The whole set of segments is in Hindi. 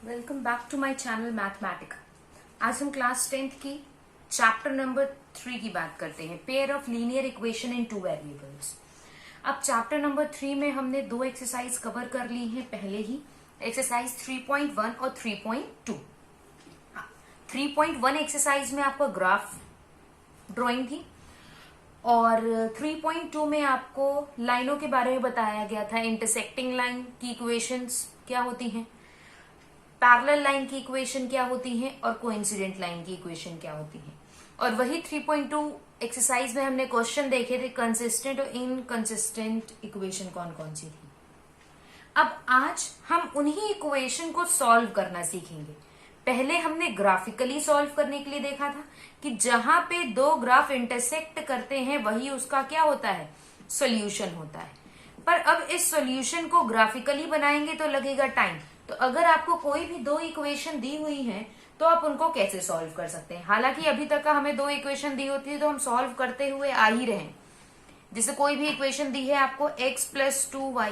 Welcome back to my channel Mathematica. आज हम क्लास 10th की चैप्टर नंबर 3 की बात करते हैं, pair of linear equation in two variables. अब चैप्टर नंबर 3 में हमने दो एक्सरसाइज कवर कर ली हैं पहले ही, एक्सरसाइज 3.1 और 3.2। 3.1 एक्सरसाइज में आपको ग्राफ ड्राइंग थी और 3.2 में आपको लाइनों के बारे में बताया गया था। इंटरसेक्टिंग लाइन की इक्वेशंस क्या होती हैं, पैरेलल लाइन की इक्वेशन क्या होती है और कोइंसिडेंट लाइन की इक्वेशन क्या होती है। और वही 3.2 एक्सरसाइज में हमने क्वेश्चन देखे थे, कंसिस्टेंट और इनकंसिस्टेंट इक्वेशन कौन कौन सी थी। अब आज हम उन्हीं इक्वेशन को सॉल्व करना सीखेंगे। पहले हमने ग्राफिकली सॉल्व करने के लिए देखा था कि जहां पे दो ग्राफ इंटरसेक्ट करते हैं वही उसका क्या होता है, सॉल्यूशन होता है। पर अब इस सॉल्यूशन को ग्राफिकली बनाएंगे तो लगेगा टाइम। तो अगर आपको कोई भी दो इक्वेशन दी हुई हैं तो आप उनको कैसे सॉल्व कर सकते हैं। हालांकि अभी तक का हमें दो इक्वेशन दी होती है तो हम सॉल्व करते हुए आ ही रहे। जैसे कोई भी इक्वेशन दी है आपको x प्लस 2y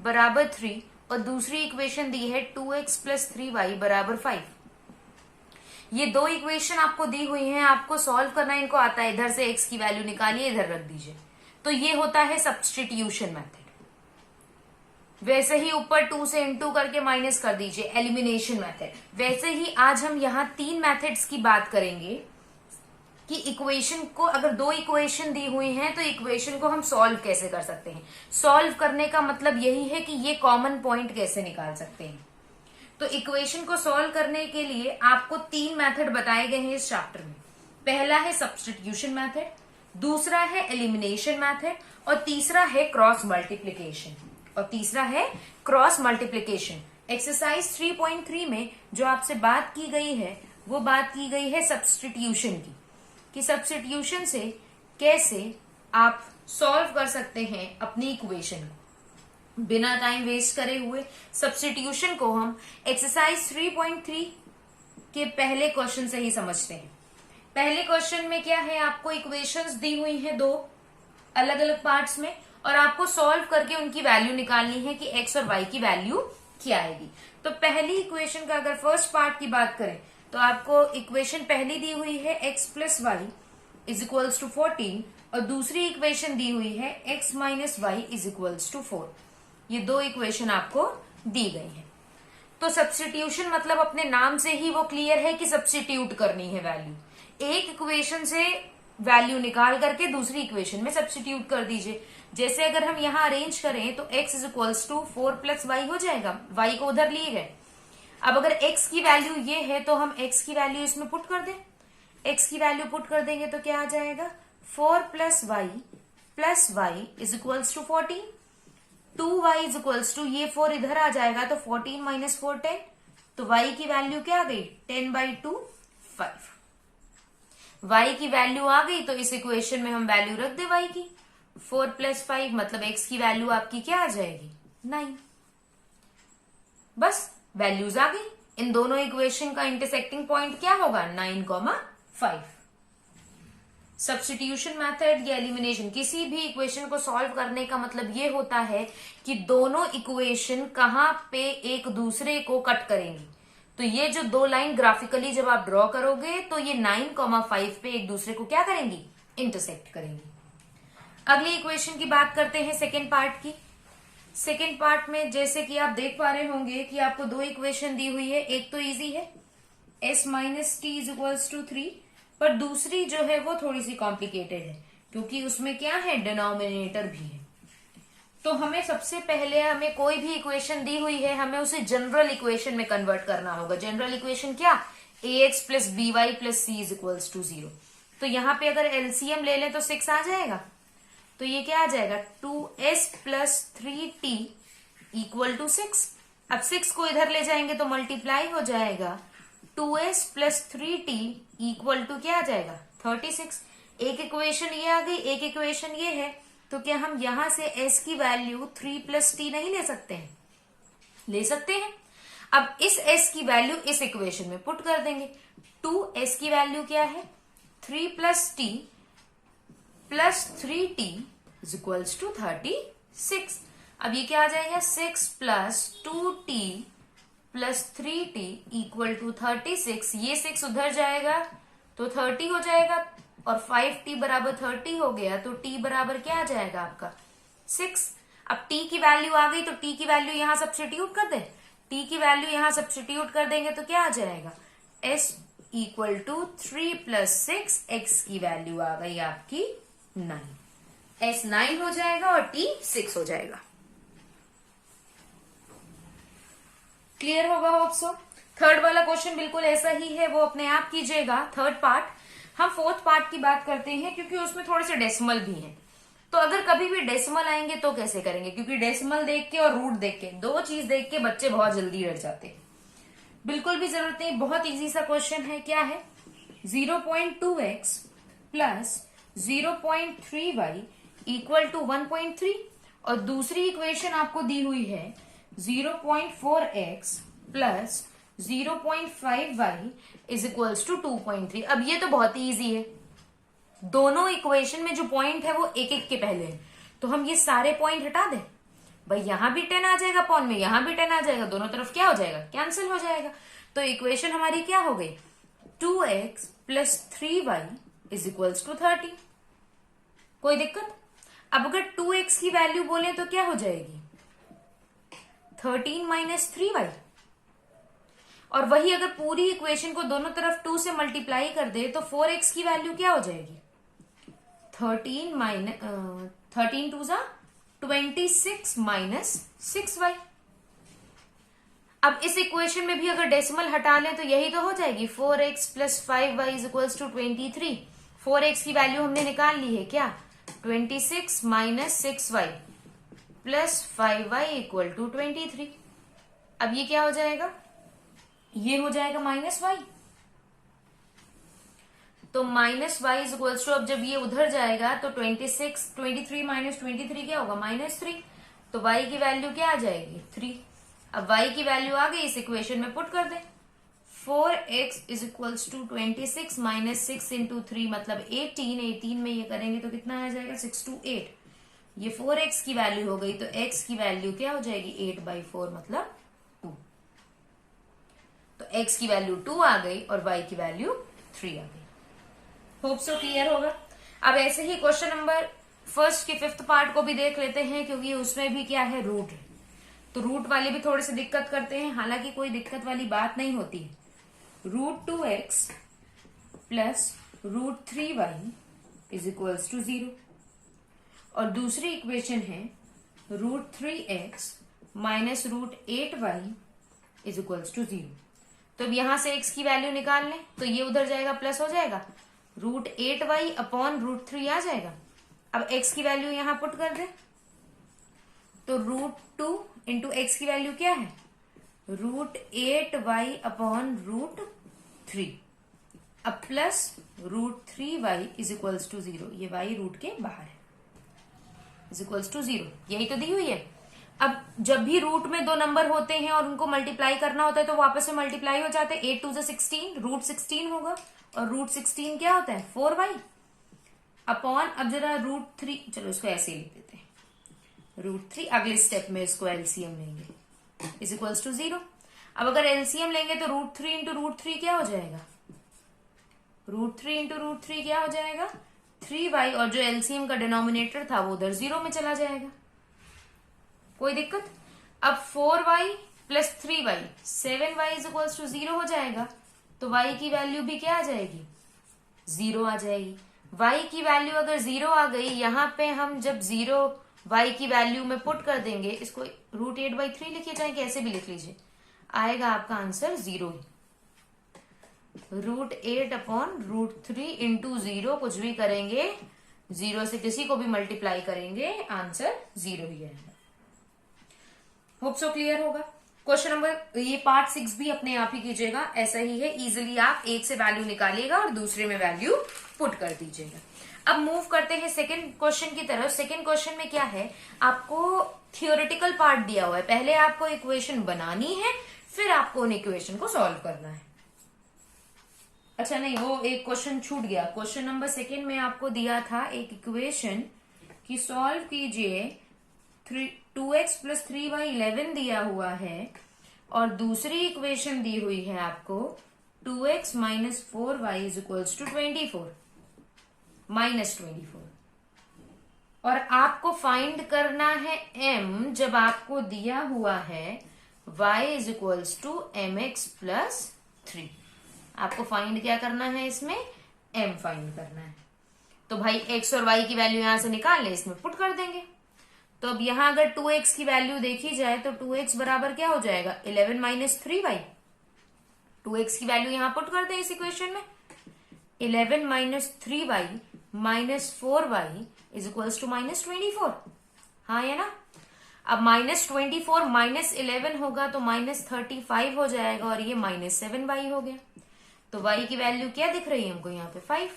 बराबर 3 और दूसरी इक्वेशन दी है 2x प्लस 3y बराबर 5। ये दो इक्वेशन आपको दी हुई हैं, आपको सॉल्व करना इनको आता है। इधर से x की वैल्यू निकालिए, इधर रख दीजिए, तो ये होता है सब्स्टिट्यूशन मेथड। वैसे ही ऊपर 2 से इनटू करके माइनस कर दीजिए, एलिमिनेशन मेथड। वैसे ही आज हम यहाँ तीन मेथड्स की बात करेंगे कि इक्वेशन को, अगर दो इक्वेशन दी हुई हैं तो इक्वेशन को हम सॉल्व कैसे कर सकते हैं। सॉल्व करने का मतलब यही है कि ये कॉमन पॉइंट कैसे निकाल सकते हैं। तो इक्वेशन को सॉल्व करने के लिए आपको तीन मेथड बताए गए हैं इस चैप्टर में। पहला है सब्स्टिट्यूशन मेथड, दूसरा है एलिमिनेशन मेथड और तीसरा है क्रॉस मल्टीप्लिकेशन। एक्सरसाइज 3.3 में जो आपसे बात की गई है वो बात की गई है सब्स्टिट्यूशन की, कि सब्स्टिट्यूशन से कैसे आप सॉल्व कर सकते हैं अपनी इक्वेशन को बिना टाइम वेस्ट करे हुए। सब्स्टिट्यूशन को हम एक्सरसाइज 3.3 के पहले क्वेश्चन से ही समझते हैं। पहले क्वेश्चन में क्या है, आपको इक्वेशंस दी हुई हैं दो अलग अलग पार्ट्स में और आपको सॉल्व करके उनकी वैल्यू निकालनी है कि x और y की वैल्यू क्या आएगी। तो पहली इक्वेशन का अगर फर्स्ट पार्ट की बात करें तो आपको इक्वेशन पहली दी हुई है x plus y is equals to 14 और दूसरी इक्वेशन दी हुई है x minus y is equals to 4। ये दो इक्वेशन आपको दी गई है। तो सब्स्टिट्यूशन मतलब अपने नाम से ही वो क्लियर है कि सब्स्टिट्यूट करनी है वैल्यू। एक इक्वेशन से वैल्यू निकाल करके दूसरी इक्वेशन में सब्स्टिट्यूट कर दीजिए। जैसे अगर हम यहाँ अरेंज करें तो x is equals to 4 plus y हो जाएगा, y को उधर लिए गए। अब अगर x की वैल्यू ये है तो हम x की वैल्यू इसमें पुट कर दें। x की वैल्यू पुट कर देंगे तो क्या आ जाएगा, 4 plus y is equals to 14। 2y is equals to, ये 4 इधर आ जाएगा तो 14 माइनस 4 10, तो y की वैल्यू क्या आ गई, 10/2 5। y की वैल्यू आ गई तो इस इक्वेशन में हम वैल्यू रख दे y की। 4 प्लस 5 मतलब x की वैल्यू आपकी क्या आ जाएगी, 9। बस वैल्यूज आ गई। इन दोनों इक्वेशन का इंटरसेक्टिंग पॉइंट क्या होगा, 9,5। सब्स्टिट्यूशन मेथड या एलिमिनेशन, किसी भी इक्वेशन को सॉल्व करने का मतलब ये होता है कि दोनों इक्वेशन कहां पे एक दूसरे को कट करेंगी। तो ये जो दो लाइन ग्राफिकली जब आप ड्रॉ करोगे तो ये 9,5 पे एक दूसरे को क्या करेंगी, इंटरसेक्ट करेंगी। अगली इक्वेशन की बात करते हैं सेकेंड पार्ट की। सेकेंड पार्ट में जैसे कि आप देख पा रहे होंगे कि आपको दो इक्वेशन दी हुई है। एक तो इजी है, s minus t is equals to 3, पर दूसरी जो है वो थोड़ी सी कॉम्प्लिकेटेड है क्योंकि उसमें क्या है, डिनोमिनेटर भी है। तो हमें सबसे पहले, हमें कोई भी इक्वेशन दी हुई है हमें उसे जनरल इक्वेशन में कन्वर्ट करना होगा। जनरल इक्वेशन क्या, ax plus b y plus c is equals to 0। तो यहाँ पे अगर एलसीएम ले लें तो 6 आ जाएगा। तो ये क्या आ जाएगा, 2s plus 3t equal to 6। अब 6 को इधर ले जाएंगे तो मल्टीप्लाई हो जाएगा, 2s plus 3t equal to क्या आ जाएगा, 36। एक इक्वेशन ये आ गई, एक इक्वेशन ये है। तो क्या हम यहां से s की वैल्यू 3 प्लस t नहीं ले सकते हैं, ले सकते हैं। अब इस s की वैल्यू इस इक्वेशन में पुट कर देंगे। 2s की वैल्यू क्या है, 3 plus t plus 3t is equals to 36। अब ये क्या आ जाएगा, 6 plus 2t plus 3t equal to 36, ये 6 उधर जाएगा तो 30 हो जाएगा, और 5t बराबर 30 हो गया तो t बराबर क्या आ जाएगा आपका 6। अब t की वैल्यू आ गई तो t की वैल्यू यहां सब्स्टिट्यूट कर दे, t की वैल्यू यहां सब्स्टिट्यूट कर देंगे तो क्या आ जाएगा s equal to 3 plus 6, x की वैल्यू आ गई आपकी 9, s 9 हो जाएगा और t 6 हो जाएगा। क्लियर होगा होप सो। थर्ड वाला क्वेश्चन बिल्कुल ऐसा ही है, वो अपने आप कीजिएगा। थर्ड पार्ट, हम फोर्थ पार्ट की बात करते हैं क्योंकि उसमें थोड़े से डेसिमल भी हैं। तो अगर कभी भी डेसिमल आएंगे तो कैसे करेंगे, क्योंकि डेसिमल देख के और रूट देख के, दो चीज देख के बच्चे बहुत जल्दी डर जाते हैं। बिल्कुल भी जरूरत नहीं, बहुत इजी सा क्वेश्चन है। क्या है 0.2x plus 0.3y equal to 1.3, और दूसरी इक्वेशन आपको दी हुई है 0.4x plus 0.5y is equals to 2.3। अब ये तो बहुत ही इजी है, दोनों इक्वेशन में जो पॉइंट है वो एक एक के पहले है, तो हम ये सारे पॉइंट हटा दें। भाई यहां भी 10 आ जाएगा पॉइंट में, यहां भी 10 आ जाएगा, दोनों तरफ क्या हो जाएगा कैंसिल हो जाएगा। तो इक्वेशन हमारी क्या हो गई 2x plus 3y is equals to 30। कोई दिक्कत। अब अगर 2x की वैल्यू बोले तो क्या हो जाएगी 13 माइनस 3y, और वही अगर पूरी इक्वेशन को दोनों तरफ 2 से मल्टीप्लाई कर दे तो 4x की वैल्यू क्या हो जाएगी 13 टू जा 26 माइनस 6y। अब इस इक्वेशन में भी अगर डेसिमल हटा लें तो यही तो हो जाएगी 4x plus 5y is equals to 23। 4x की वैल्यू हमने निकाल ली है क्या 26 minus 6y plus 5y equal to 23। अब ये क्या हो जाएगा, ये हो जाएगा माइनस y, तो minus y is equals to, अब जब ये उधर जाएगा तो 23 माइनस 23 क्या होगा -3, तो y की वैल्यू क्या आ जाएगी 3। अब y की वैल्यू आ गई, इस इक्वेशन में पुट कर दे 4x is equals to 26 minus 6 into 3 मतलब 18 में ये करेंगे तो कितना आ जाएगा 6 to 8, ये 4x की वैल्यू हो गई, तो x की वैल्यू क्या हो जाएगी 8/4 मतलब 2। तो x की वैल्यू 2 आ गई और y की वैल्यू 3 आ गई। होप सो क्लियर होगा। अब ऐसे ही क्वेश्चन नंबर फर्स्ट के 5th पार्ट को भी देख लेते हैं, क्योंकि उसमें भी क्या है रूट है, तो रूट वाले भी थोड़े से दिक्कत करते हैं, हालांकि कोई दिक्कत वाली बात नहीं होती है। √2x plus √3y is equals to 0, और दूसरी इक्वेशन है √3x minus √8y is equals to 0। तो अब यहां से x की वैल्यू निकाल लें तो ये उधर जाएगा प्लस हो जाएगा, √8y अपॉन √3 आ जाएगा। अब x की वैल्यू यहां पुट कर दे तो √2 इंटू एक्स की वैल्यू क्या है √8y अपॉन √3, अब plus √3y is equals to 0, ये y रूट के बाहर है, इज इक्वल्स टू 0, यही तो दी हुई है। अब जब भी रूट में दो नंबर होते हैं और उनको मल्टीप्लाई करना होता है तो वापस में मल्टीप्लाई हो जाते हैं, 8 2 16, √16 होगा, और √16 क्या होता है 4y अपॉन, अब जरा √3, चलो इसको ऐसे ही लिख देते हैं √3, अगले स्टेप में इसको एलसीएम लेंगे इज इक्वल्स टू 0। अब अगर एलसीएम लेंगे तो √3 इंटू √3 क्या हो जाएगा, √3 इंटू √3 क्या हो जाएगा 3y, और जो एलसीएम का डिनोमिनेटर था वो उधर 0 में चला जाएगा। कोई दिक्कत। अब 4y plus 3y 7y is equals to 0 हो जाएगा, तो y की वैल्यू भी क्या आ जाएगी 0 आ जाएगी। y की वैल्यू अगर 0 आ गई, यहां पे हम जब 0 y की वैल्यू में पुट कर देंगे, इसको √8/3 लिखिए, चाहे कैसे भी लिख लीजिए, आएगा आपका आंसर 0 ही। √8 अपॉन √3 इंटू 0, कुछ भी करेंगे 0 से किसी को भी मल्टीप्लाई करेंगे आंसर 0 ही आएगा। होप सो क्लियर होगा। क्वेश्चन नंबर, ये पार्ट 6 भी अपने आप ही कीजिएगा, ऐसा ही है, इजिली आप एक से वैल्यू निकालिएगा और दूसरे में वैल्यू पुट कर दीजिएगा। अब मूव करते हैं सेकंड क्वेश्चन की तरफ। सेकंड क्वेश्चन में क्या है, आपको थियोरेटिकल पार्ट दिया हुआ है, पहले आपको इक्वेशन बनानी है, फिर आपको उन इक्वेशन को सॉल्व करना है। अच्छा नहीं, वो एक क्वेश्चन छूट गया, क्वेश्चन नंबर सेकंड में आपको दिया था एक इक्वेशन की सॉल्व कीजिए, 2x प्लस 3y 11 दिया हुआ है, और दूसरी इक्वेशन दी हुई है आपको 2x minus 4y is equals to 24 minus 24। और आपको फाइंड करना है m जब आपको दिया हुआ है y is equals to m x plus 3। आपको फाइंड क्या करना है, इसमें m फाइंड करना है। तो भाई x और y की वैल्यू यहां से निकाल ले, इसमें पुट कर देंगे। तो अब यहां अगर 2x की वैल्यू देखी जाए तो 2x बराबर क्या हो जाएगा 11 माइनस 3y। 2x की वैल्यू यहां पुट कर दे इस इक्वेशन में, 11 minus 3y minus 4y is equals to minus 24। हाँ है ना। अब माइनस 24 माइनस 11 होगा तो माइनस 35 हो जाएगा और ये माइनस 7y हो गया। तो y की वैल्यू क्या दिख रही है हमको यहाँ पे 5।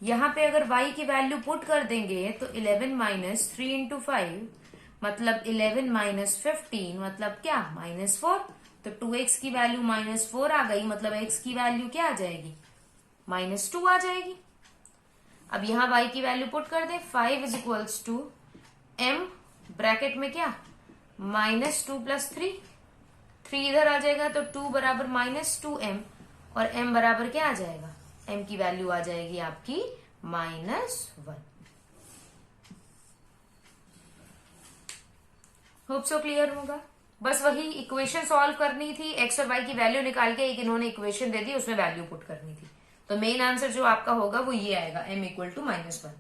यहाँ पे अगर y की वैल्यू पुट कर देंगे तो 11 माइनस 3 इंटू 5 मतलब 11 माइनस 15 मतलब क्या -4। तो 2x की वैल्यू -4 आ गई, मतलब x की वैल्यू क्या आ जाएगी -2 आ जाएगी। अब यहाँ y की वैल्यू पुट कर दे, 5 is equals to m bracket में क्या -2 प्लस 3 इधर आ जाएगा तो 2 बराबर -2m और m बराबर क्या आ जाएगा, m की वैल्यू आ जाएगी आपकी -1। होप सो क्लियर होगा। बस वही इक्वेशन सॉल्व करनी थी, x और y की वैल्यू निकाल के एक इन्होंने इक्वेशन दे दी, उसमें वैल्यू पुट करनी थी। तो मेन आंसर जो आपका होगा वो ये आएगा m इक्वल टू -1।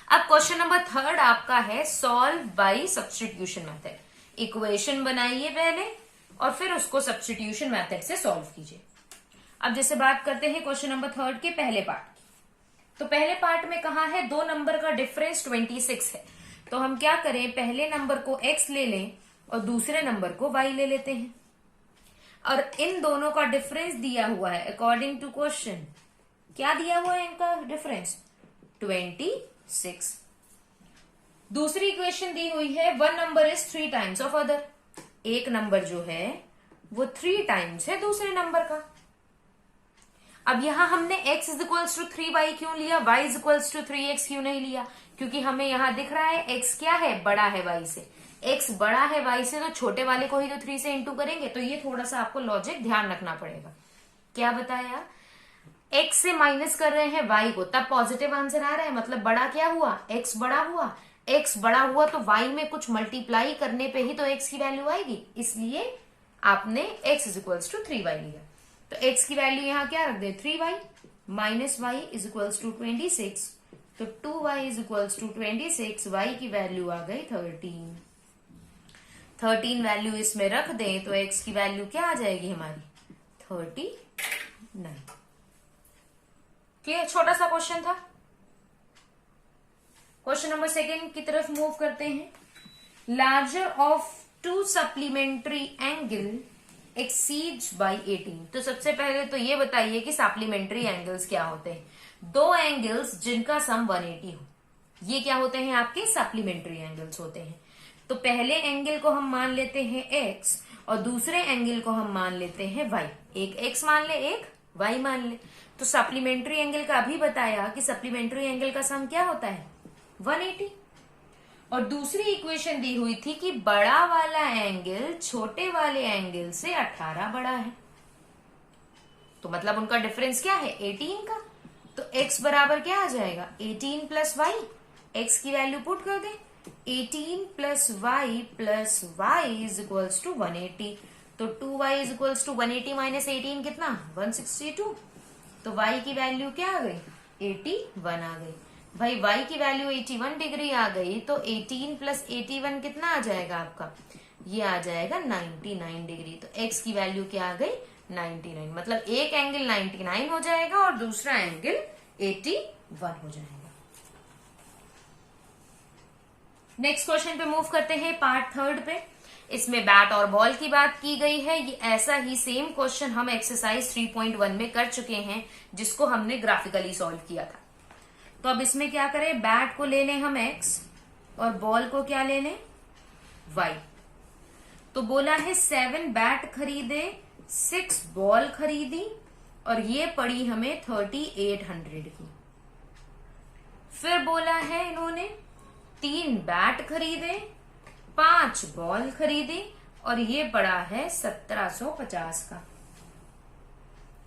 अब क्वेश्चन नंबर 3 आपका है solve by substitution method. Equation बनाइए पहले और फिर उसको सब्स्टिट्यूशन मेथड से सॉल्व कीजिए। अब जैसे बात करते हैं क्वेश्चन नंबर 3 के पहले पार्ट की, तो पहले पार्ट में कहा है दो नंबर का डिफरेंस 26 है। तो हम क्या करें, पहले नंबर को x ले लें और दूसरे नंबर को y ले लेते हैं। और इन दोनों का डिफरेंस दिया हुआ है अकॉर्डिंग टू क्वेश्चन। क्या दिया हुआ है इनका डिफरेंस 26। दूसरी इक्वेशन दी हुई है one number is 3 times of other. एक नंबर जो है वो 3 टाइम्स है दूसरे नंबर का। अब यहां हमने x is equals to 3y क्यों लिया, y is equals to 3x क्यों नहीं लिया, क्योंकि हमें यहां दिख रहा है x क्या है, बड़ा है y से। x बड़ा है y से तो छोटे वाले को ही तो 3 से इंटू करेंगे। तो ये थोड़ा सा आपको लॉजिक ध्यान रखना पड़ेगा। क्या बताया, x से माइनस कर रहे हैं y को, तब पॉजिटिव आंसर आ रहा है, मतलब बड़ा क्या हुआ, x बड़ा हुआ। x बड़ा हुआ तो y में कुछ मल्टीप्लाई करने पे ही तो x की वैल्यू आएगी, इसलिए आपने x is equals to 3y लिया। तो x की वैल्यू यहां क्या रख दे 3y minus y is equals to 26। तो 2y is equals to 26, y की वैल्यू आ गई 13 वैल्यू इसमें रख दें तो x की वैल्यू क्या आ जाएगी हमारी 39। क्लियर, छोटा सा क्वेश्चन था। क्वेश्चन नंबर 2 की तरफ मूव करते हैं। Larger of 2 supplementary angle exceeds by 18। तो सबसे पहले तो ये बताइए कि सप्लीमेंट्री एंगल्स क्या होते हैं। दो एंगल्स जिनका सम 180 हो, ये क्या होते हैं आपके सप्लीमेंट्री एंगल्स होते हैं। तो पहले एंगल को हम मान लेते हैं x और दूसरे एंगल को हम मान लेते हैं y। एक x मान ले, एक y मान ले। तो सप्लीमेंट्री एंगल का अभी बताया कि सप्लीमेंट्री एंगल का सम क्या होता है 180। और दूसरी इक्वेशन दी हुई थी कि बड़ा वाला एंगल छोटे वाले एंगल से 18 बड़ा है, तो मतलब उनका डिफरेंस क्या है 18 का। तो x बराबर क्या आ जाएगा 18 प्लस वाई। x की वैल्यू पुट कर दे, 18 plus y is equals to 180। तो 2y is equals to 180 minus 18 कितना 162। तो y की वैल्यू क्या आ गई 81 आ गई। भाई y की वैल्यू 81 डिग्री आ गई तो 18 प्लस 81 कितना आ जाएगा आपका, ये आ जाएगा 99 डिग्री। तो x की वैल्यू क्या आ गई 99, मतलब एक एंगल 99 हो जाएगा और दूसरा एंगल 81 हो जाएगा। नेक्स्ट क्वेश्चन पे मूव करते हैं, पार्ट 3 पे। इसमें बैट और बॉल की बात की गई है। ये ऐसा ही सेम क्वेश्चन हम एक्सरसाइज 3.1 में कर चुके हैं, जिसको हमने ग्राफिकली सॉल्व किया था। तो अब इसमें क्या करें, बैट को ले लें हम x और बॉल को क्या ले लें y। तो बोला है 7 बैट खरीदे, 6 बॉल खरीदी और ये पड़ी हमें 3800 की। फिर बोला है इन्होंने 3 बैट खरीदे, 5 बॉल खरीदी और ये पड़ा है 1750 का।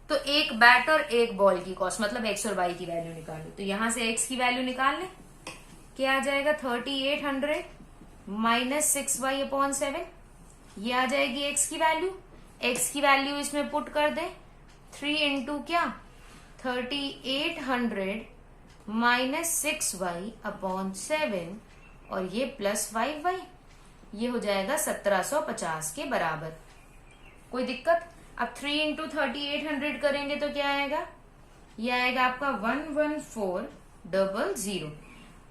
तो एक बैट और एक बॉल की कॉस्ट मतलब एक्स और वाई की वैल्यू निकालो। तो यहां से एक्स की वैल्यू निकाल लें, क्या आ जाएगा 3800 माइनस 6y अपॉन 7, ये आ जाएगी एक्स की वैल्यू। एक्स की वैल्यू इसमें पुट कर दे, 3 इंटू क्या 3800 माइनस 6y अपॉन 7 और ये प्लस 5y, ये हो जाएगा 1750 के बराबर। कोई दिक्कत? अब 3 इंटू 3800 करेंगे तो क्या आएगा, ये आएगा आपका 11400।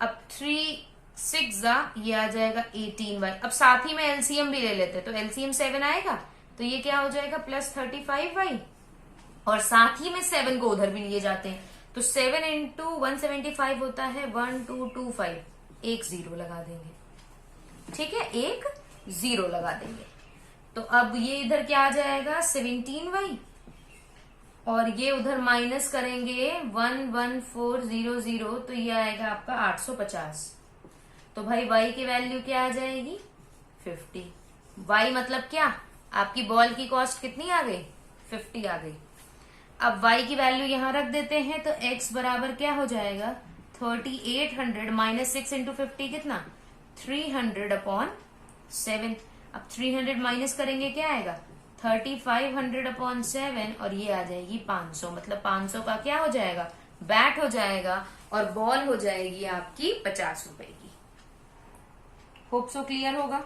अब 3 6 ये आ जाएगा 18y। अब साथ ही में एलसीएम भी ले लेते हैं, तो एलसीएम 7 आएगा, तो ये क्या हो जाएगा प्लस 35y, और साथ ही में 7 को उधर भी लिए जाते हैं, तो 7 इंटू 175 होता है 1225, एक जीरो लगा देंगे। ठीक है, एक जीरो लगा देंगे। तो अब ये इधर क्या आ जाएगा 17y, और ये उधर माइनस करेंगे 11400, तो ये आएगा आपका 850। तो भाई y की वैल्यू क्या आ जाएगी 50। y मतलब क्या, आपकी बॉल की कॉस्ट कितनी आ गई 50 आ गई। अब y की वैल्यू यहां रख देते हैं, तो x बराबर क्या हो जाएगा 3800 माइनस 6 इंटू 50 कितना 300 अपॉन 7। अब 300 माइनस करेंगे क्या आएगा 3500 अपॉन 7, और ये आ जाएगी 500। मतलब 500 का क्या हो जाएगा बैट हो जाएगा, और बॉल हो जाएगी आपकी 50 रुपए की। होप सो क्लियर होगा।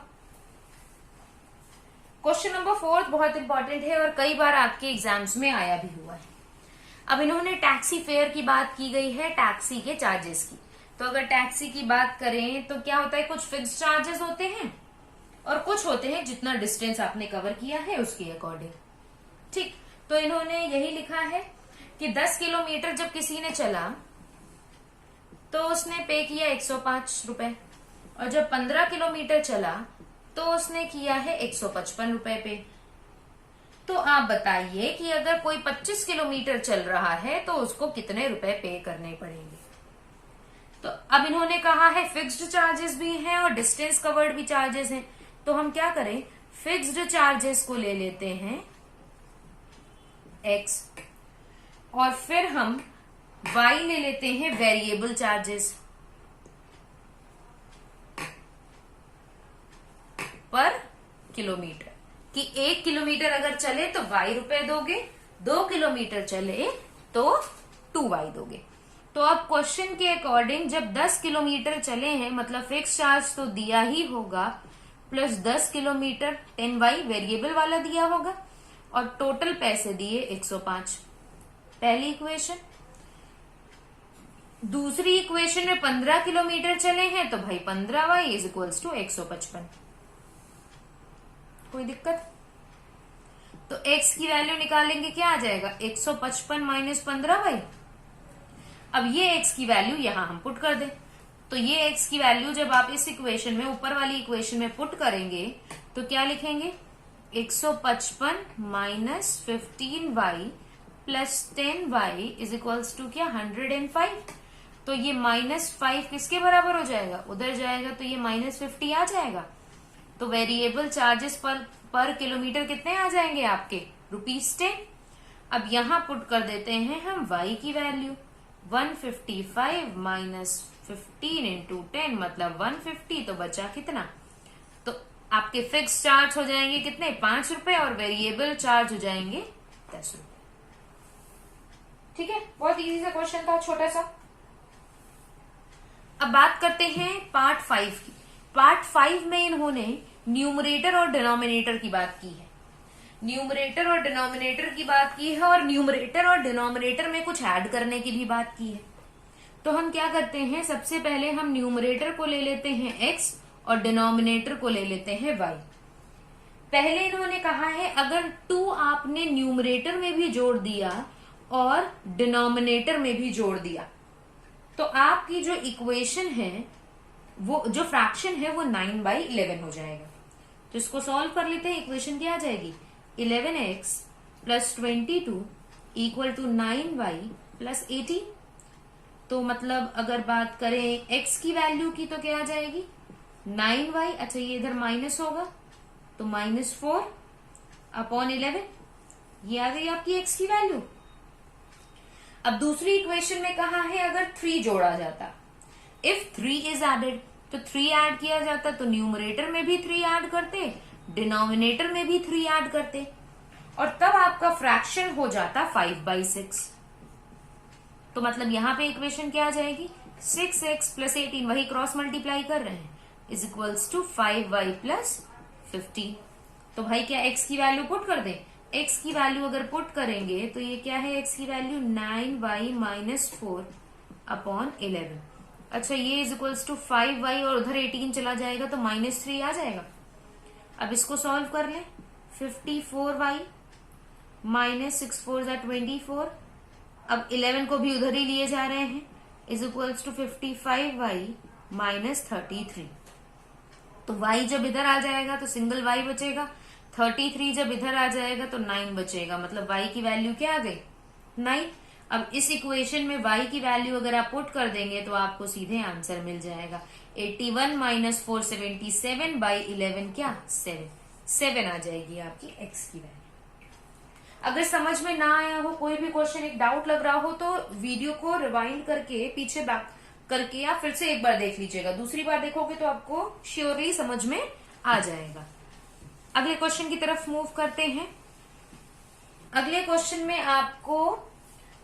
क्वेश्चन नंबर 4 बहुत इंपॉर्टेंट है और कई बार आपके एग्जाम्स में आया भी हुआ है। अब इन्होंने टैक्सी फेयर की बात की गई है, टैक्सी के चार्जेस की। तो अगर टैक्सी की बात करें तो क्या होता है, कुछ फिक्स चार्जेस होते हैं और कुछ होते हैं जितना डिस्टेंस आपने कवर किया है उसके अकॉर्डिंग। ठीक, तो इन्होंने यही लिखा है कि 10 किलोमीटर जब किसी ने चला तो उसने पे किया 105 रुपए, और जब 15 किलोमीटर चला तो उसने किया है 155 रुपए पे। तो आप बताइए कि अगर कोई 25 किलोमीटर चल रहा है तो उसको कितने रुपए पे करने पड़ेंगे। तो अब इन्होंने कहा है फिक्स्ड चार्जेस भी हैं और डिस्टेंस कवर्ड भी चार्जेस हैं। तो हम क्या करें, फिक्स्ड चार्जेस को ले लेते हैं x, और फिर हम y ले लेते हैं वेरिएबल चार्जेस पर किलोमीटर, कि 1 किलोमीटर अगर चले तो y रुपए दोगे, 2 किलोमीटर चले तो 2y दोगे। तो अब क्वेश्चन के अकॉर्डिंग जब 10 किलोमीटर चले हैं मतलब फिक्स चार्ज तो दिया ही होगा, प्लस 10 किलोमीटर 10y वेरिएबल वाला दिया होगा, और टोटल पैसे दिए 105। पहली इक्वेशन। दूसरी इक्वेशन में 15 किलोमीटर चले हैं तो भाई 15y इज इक्वल्स टू 155। कोई दिक्कत? तो x की वैल्यू निकालेंगे, क्या आ जाएगा 155 माइनस 15y। अब ये x की वैल्यू यहां हम पुट कर दें, तो ये x की वैल्यू जब आप इस इक्वेशन में ऊपर वाली इक्वेशन में पुट करेंगे तो क्या लिखेंगे 155 minus 15y plus 10y is equals to क्या 105। तो ये -5 किसके बराबर हो जाएगा, उधर जाएगा तो ये -50 आ जाएगा। तो वेरिएबल चार्जेस पर किलोमीटर कितने आ जाएंगे आपके ₹10। अब यहां पुट कर देते हैं हम y की वैल्यू 155 माइनस 15 इंटू 10 मतलब 150। तो बचा कितना, तो आपके फिक्स चार्ज हो जाएंगे कितने 5 रुपए, और वेरिएबल चार्ज हो जाएंगे 10 रुपए। ठीक है, बहुत इजी सा क्वेश्चन था, छोटा सा। अब बात करते हैं पार्ट 5 की। पार्ट 5 में इन्होंने न्यूमरेटर और डिनोमिनेटर की बात की है। न्यूमरेटर और डिनोमिनेटर की बात की है, और न्यूमरेटर और डिनोमिनेटर में कुछ ऐड करने की भी बात की है। तो हम क्या करते हैं, सबसे पहले हम न्यूमरेटर को ले लेते हैं x और डिनोमिनेटर को ले लेते हैं y। पहले इन्होंने कहा है अगर 2 आपने न्यूमरेटर में भी जोड़ दिया और डिनोमिनेटर में भी जोड़ दिया तो आपकी जो इक्वेशन है वो जो फ्रैक्शन है वो 9/11 हो जाएगा। तो इसको सॉल्व कर लेते हैं। इक्वेशन क्या आ जाएगी 11x plus 22 equal to 9y plus 18। तो मतलब अगर बात करें x की वैल्यू की तो क्या आ जाएगी 9y, अच्छा ये इधर माइनस होगा तो -4 अपॉन 11, ये आ गई आपकी x की वैल्यू। अब दूसरी इक्वेशन में कहा है अगर 3 जोड़ा जाता, इफ 3 इज एडेड, तो 3 ऐड किया जाता, तो न्यूमरेटर में भी 3 ऐड करते, डिनोमिनेटर में भी 3 ऐड करते, और तब आपका फ्रैक्शन हो जाता 5/6। तो मतलब यहां पे इक्वेशन क्या आ जाएगी, 6x + 18, वही क्रॉस मल्टीप्लाई कर रहे हैं, इज इक्वल्स टू 5y + 15। तो भाई क्या x की वैल्यू पुट कर दें, x की वैल्यू अगर पुट करेंगे तो ये क्या है, x की वैल्यू 9y - 4 अपॉन 11। अच्छा, ये इज इक्वल्स टू 5y और उधर 18 चला जाएगा तो -3 आ जाएगा। अब इसको सॉल्व कर लें, 54y -6 4 = 24। अब 11 को भी उधर ही लिए जा रहे हैं, इज इक्वल्स टू 55y - 33। तो y जब इधर आ जाएगा तो सिंगल y बचेगा, 33 जब इधर आ जाएगा तो 9 बचेगा, मतलब y की वैल्यू क्या आ गई, 9। अब इस इक्वेशन में y की वैल्यू अगर आप पुट कर देंगे तो आपको सीधे आंसर मिल जाएगा, 81 - 4 77/11 क्या 7 आ जाएगी आपकी x की वैल्यू। अगर समझ में ना आया हो, कोई भी क्वेश्चन एक डाउट लग रहा हो, तो वीडियो को रिवाइंड करके पीछे बैक करके या फिर से एक बार देख लीजिएगा, दूसरी बार देखोगे तो आपको श्योरली समझ में आ जाएगा। अगले क्वेश्चन की तरफ मूव करते हैं। अगले क्वेश्चन में आपको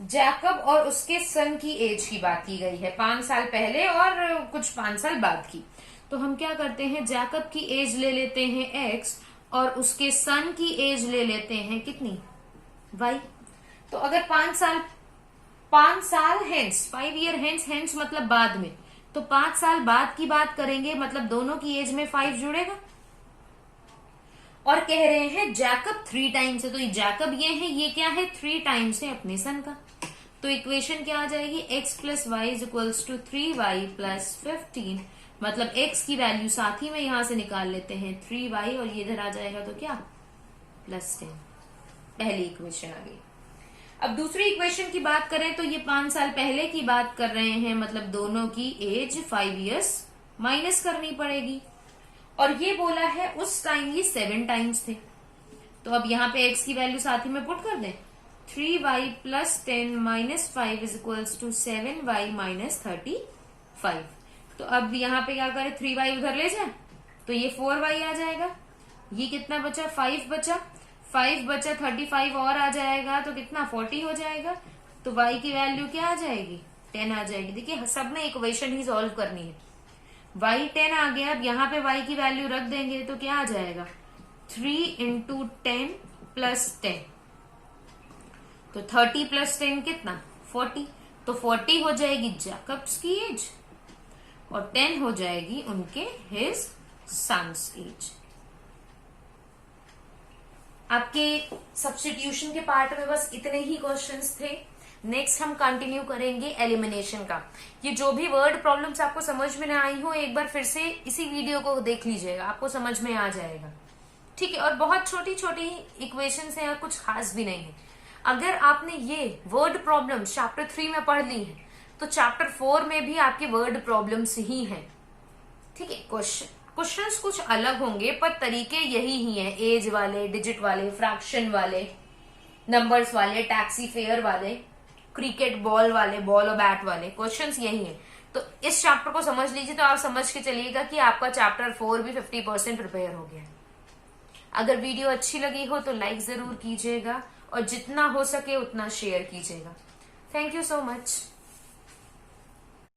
जैकब और उसके सन की एज की बात की गई है, 5 साल पहले और कुछ 5 साल बाद की। तो हम क्या करते हैं, जैकब की एज ले लेते हैं x और उसके सन की एज ले लेते हैं कितनी, y। तो अगर 5 साल हेंस, 5 ईयर हेंस मतलब बाद में, तो 5 साल बाद की बात करेंगे, मतलब दोनों की एज में 5 जुड़ेगा। और कह रहे हैं जैकब 3 टाइम्स है, तो जैकब ये है, ये क्या है, 3 टाइम्स है अपने सन का। तो इक्वेशन क्या आ जाएगी, x + y = 3y + 15, मतलब x की वैल्यू साथ ही में यहां से निकाल लेते हैं 3y, और ये इधर आ जाएगा तो क्या +10। पहली इक्वेशन आ गई। अब दूसरी इक्वेशन की बात करें तो ये 5 साल पहले की बात कर रहे हैं, मतलब दोनों की एज 5 इयर्स माइनस करनी पड़ेगी, और ये बोला है उस टाइम ये 7 टाइम्स थे। तो अब यहाँ पे x की वैल्यू साथ ही में पुट कर दें, 3y + 10 - 5 = 7y - 35। तो अब यहाँ पे क्या करें, 3y उधर ले जाए तो ये 4y आ जाएगा, ये कितना बचा, 5 बचा, 35 और आ जाएगा तो कितना 40 हो जाएगा। तो y की वैल्यू क्या आ जाएगी, 10 आ जाएगी। देखिए सब में इक्वेशन ही सॉल्व करनी है। y 10 आ गया, अब यहाँ पे y की वैल्यू रख देंगे तो क्या आ जाएगा, 3 × 10 + 10, तो 30 + 10 कितना 40, तो 40 हो जाएगी जैकब्स की एज और 10 हो जाएगी उनके हिज सन्स एज। आपके सब्स्टिट्यूशन के पार्ट में बस इतने ही क्वेश्चंस थे। नेक्स्ट हम कंटिन्यू करेंगे एलिमिनेशन का। ये जो भी वर्ड प्रॉब्लम्स आपको समझ में ना आई हो, एक बार फिर से इसी वीडियो को देख लीजिएगा, आपको समझ में आ जाएगा, ठीक है। और बहुत छोटी छोटी इक्वेशंस हैं और कुछ खास भी नहीं है। अगर आपने ये वर्ड प्रॉब्लम्स चैप्टर 3 में पढ़ ली है तो चैप्टर 4 में भी आपके वर्ड प्रॉब्लम्स ही हैं, ठीक है। क्वेश्चंस कुछ अलग होंगे पर तरीके यही ही हैं, एज वाले, डिजिट वाले, फ्रैक्शन वाले, नंबर्स वाले, टैक्सी फेयर वाले, क्रिकेट बॉल वाले, बॉल और बैट वाले, क्वेश्चंस यही हैं। तो इस चैप्टर को समझ लीजिए तो आप समझ के चलिएगा कि आपका चैप्टर 4 भी 50% प्रिपेयर हो गया है। अगर वीडियो अच्छी लगी हो तो लाइक जरूर कीजिएगा और जितना हो सके उतना शेयर कीजिएगा। Thank you so much.